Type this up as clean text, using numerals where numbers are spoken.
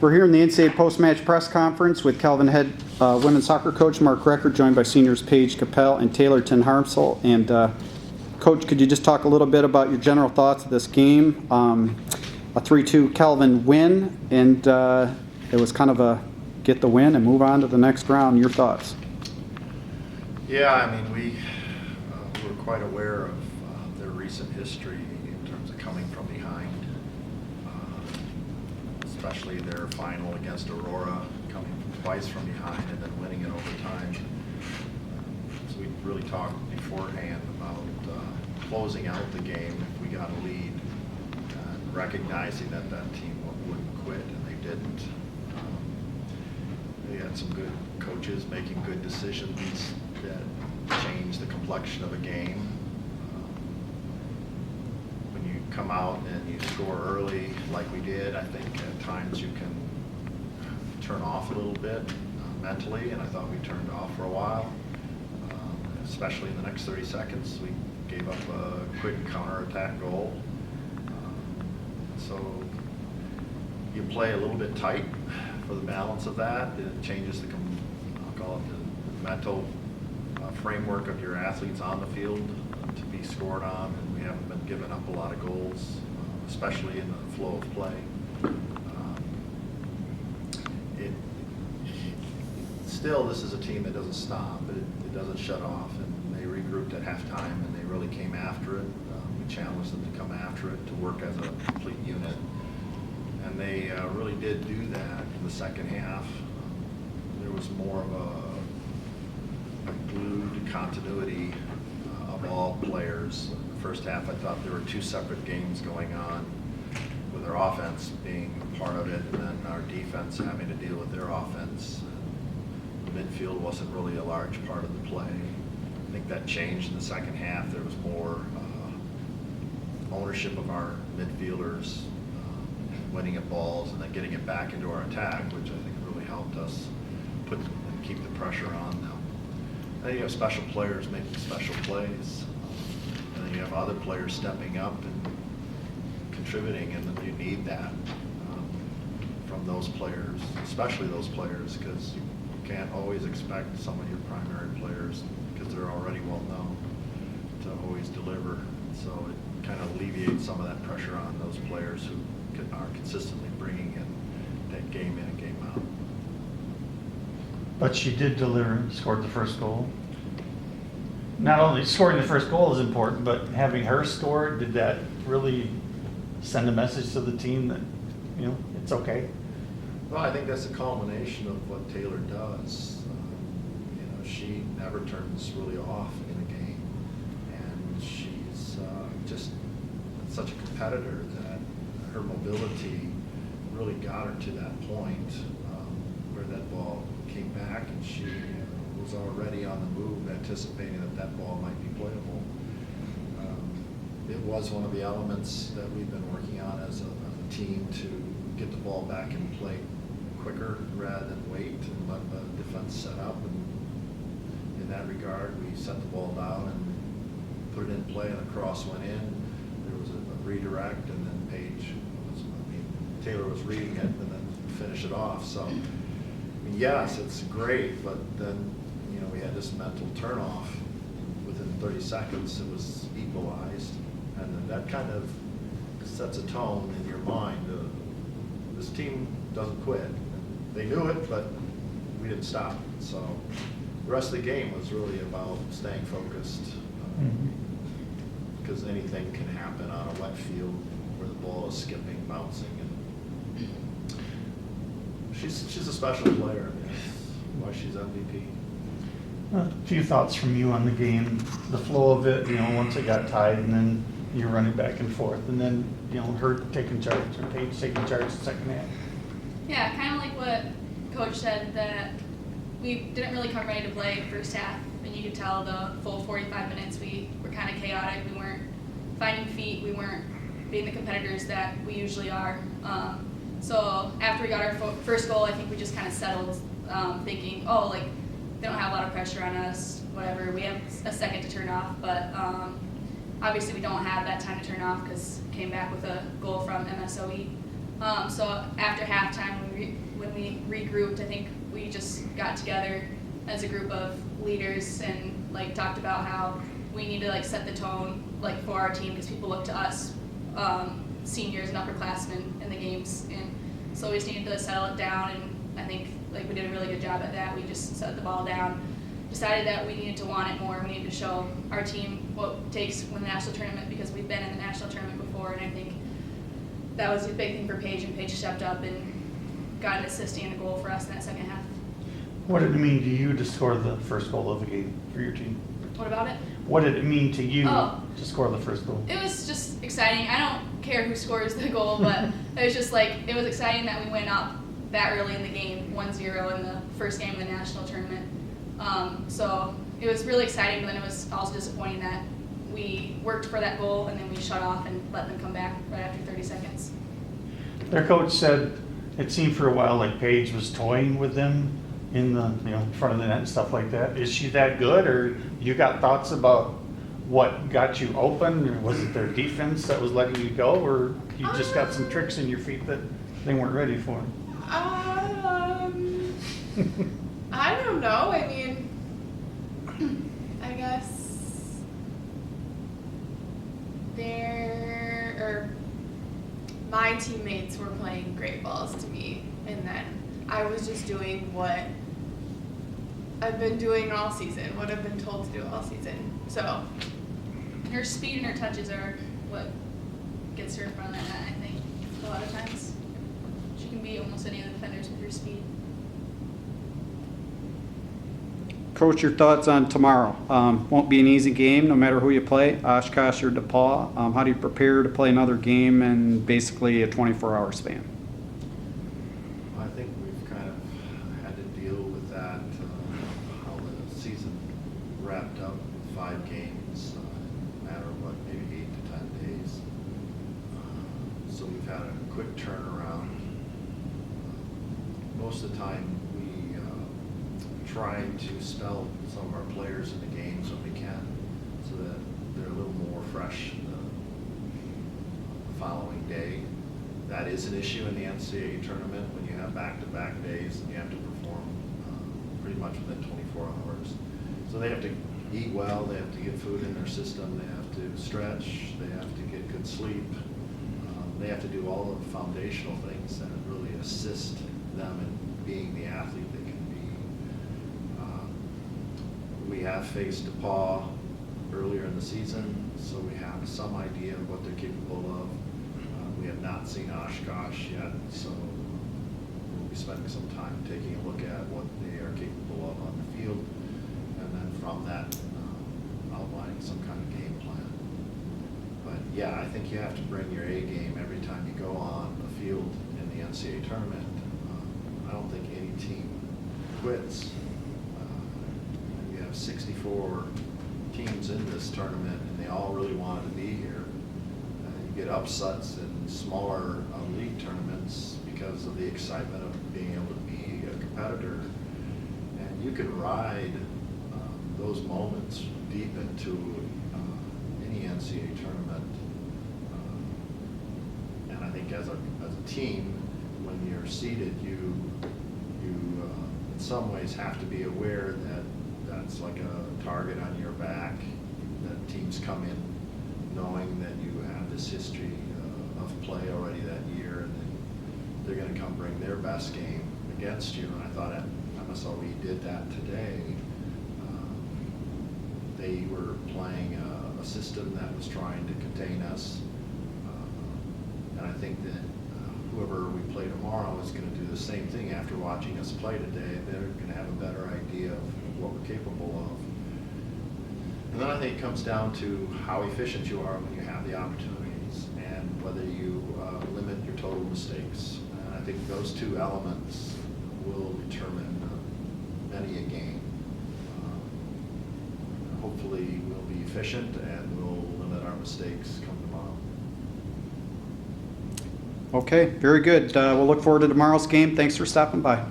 We're here in the NCAA Postmatch press conference with Calvin head women's soccer coach Mark Reckert, joined by seniors Paige Capel and Taylor Tin-Harmsel. And Coach, could you just talk a little bit about your general thoughts of this game? A 3-2 Calvin win, and it was kind of a get the win and move on to the next round. Your thoughts? Yeah, I mean, we were quite aware of their recent history in terms of coming from behind, especially their final against Aurora, coming twice from behind and then winning in overtime. So we really talked beforehand about closing out the game if we got a lead, recognizing that that team wouldn't quit, and they didn't. They had some good coaches making good decisions that changed the complexion of a game. When you come out and you score early like we did, I think at times you can turn off a little bit mentally, and I thought we turned off for a while, especially in the next 30 seconds. We gave up a quick counterattack goal. So you play a little bit tight for the balance of that. It changes the, I'll call it the mental framework of your athletes on the field to be scored on, and we haven't been giving up a lot of goals, especially in the flow of play. Still, this is a team that doesn't stop. It doesn't shut off, and they regrouped at halftime, and they really came after it. We challenged them to come after it, to work as a complete unit, and they really did do that in the second half. There was more of a glued continuity of all players. In the first half, I thought there were two separate games going on, with our offense being part of it, and then our defense having to deal with their offense. The midfield wasn't really a large part of the play. I think that changed in the second half. There was more ownership of our midfielders, winning at balls and then getting it back into our attack, which I think really helped us keep the pressure on them. And then you have special players making special plays, and then you have other players stepping up and contributing, and then you need that from those players, especially those players, because you can't always expect some of your primary players, because they're already well known, to always deliver. So it kind of alleviates some of that pressure on those players who are consistently bringing in that game in and game out. But she did deliver and scored the first goal. Not only scoring the first goal is important, but having her score, did that really send a message to the team that, it's okay? Well, I think that's a culmination of what Taylor does. She never turns really off in a game, and she's just such a competitor that her mobility really got her to that point where that ball came back, and she was already on the move, anticipating that that ball might be playable. It was one of the elements that we've been working on as a team to get the ball back in play quicker rather than wait and let the defense set up. And in that regard, we set the ball down and put it in play, and the cross went in. There was a redirect, and then Taylor was reading it and then finished it off. So, yes, it's great, but then, we had this mental turnoff. Within 30 seconds, it was equalized, and then that kind of sets a tone in your mind. This team doesn't quit. They knew it, but we didn't stop it. So the rest of the game was really about staying focused, because anything can happen on a wet field where the ball is skipping, bouncing, and she's a special player. That's why she's MVP. A few thoughts from you on the game, the flow of it, once it got tied, and then you're running back and forth, and then, her taking charge, or Paige taking charge the second half. Yeah, kind of like what Coach said, that we didn't really come ready to play first half, and you could tell the full 45 minutes we were kind of chaotic. We weren't finding feet, we weren't being the competitors that we usually are. So after we got our first goal, I think we just kind of settled, thinking, they don't have a lot of pressure on us, whatever. We have a second to turn off, but obviously we don't have that time to turn off because came back with a goal from MSOE. So after halftime, we we regrouped, I think we just got together as a group of leaders and like talked about how we need to like set the tone like for our team because people look to us, seniors and upperclassmen in the games, and so we just needed to settle it down. And I think like we did a really good job at that. We just set the ball down, decided that we needed to want it more. We needed to show our team what it takes to win the national tournament because we've been in the national tournament before, and I think that was a big thing for Paige, and Paige stepped up and got an assist and a goal for us in that second half. What did it mean to you to score the first goal of the game for your team? What about it? What did it mean to you Oh. to score the first goal? It was just exciting. I don't care who scores the goal, but it was just like, it was exciting that we went up that early in the game, 1-0 in the first game of the national tournament. So it was really exciting, but then it was also disappointing that we worked for that goal and then we shut off and let them come back right after 30 seconds. Their coach said it seemed for a while like Paige was toying with them in the front of the net and stuff like that. Is she that good, or you got thoughts about what got you open, or was it their defense that was letting you go, or you just got some tricks in your feet that they weren't ready for? I don't know. I mean, I guess my teammates were playing great balls to me, and then I was just doing what I've been doing all season, what I've been told to do all season. So Her speed and her touches are what gets her in front of that net, I think, a lot of times. She can beat almost any of the defenders with her speed. Coach, your thoughts on tomorrow? Won't be an easy game, no matter who you play, Oshkosh or DePaul. How do you prepare to play another game in basically a 24-hour span? I think we've kind of had to deal with that, how the season wrapped up, 5 games, in a matter of what, maybe 8 to 10 days. So we've had a quick turnaround. Most of the time, we try to spell some of our players in the games when we can, so that they're a little more fresh the following day. That is an issue in the NCAA tournament when you have back-to-back days and you have to perform pretty much within 24 hours. So they have to eat well, they have to get food in their system, they have to stretch, they have to get good sleep. They have to do all the foundational things that really assist them in being the athlete they can be. We have faced DePaul earlier in the season, so we have some idea of what they're capable of. We have not seen Oshkosh yet, so we'll be spending some time taking a look at what they are capable of on the field, and then from that, outlining some kind of game plan. But yeah, I think you have to bring your A game every time you go on the field in the NCAA tournament. I don't think any team quits. We have 64 teams in this tournament, and they all really wanted to be here. You get upsets in smaller league tournaments because of the excitement of being able to be a competitor. And you can ride those moments deep into any NCAA tournament. And I think as a team, when you're seeded, you in some ways have to be aware that that's like a target on your back, that teams come in knowing that you have this history of play already that year, and then they're going to come bring their best game against you. And I thought MSOE did that today. They were playing a system that was trying to contain us, and I think that whoever we play tomorrow is going to do the same thing after watching us play today. They're going to have a better idea of what we're capable of. And then I think it comes down to how efficient you are when you have the opportunities, and whether you limit your total mistakes. And I think those 2 elements will determine many a game. Hopefully we'll be efficient and we'll limit our mistakes come tomorrow. Okay, very good. We'll look forward to tomorrow's game. Thanks for stopping by.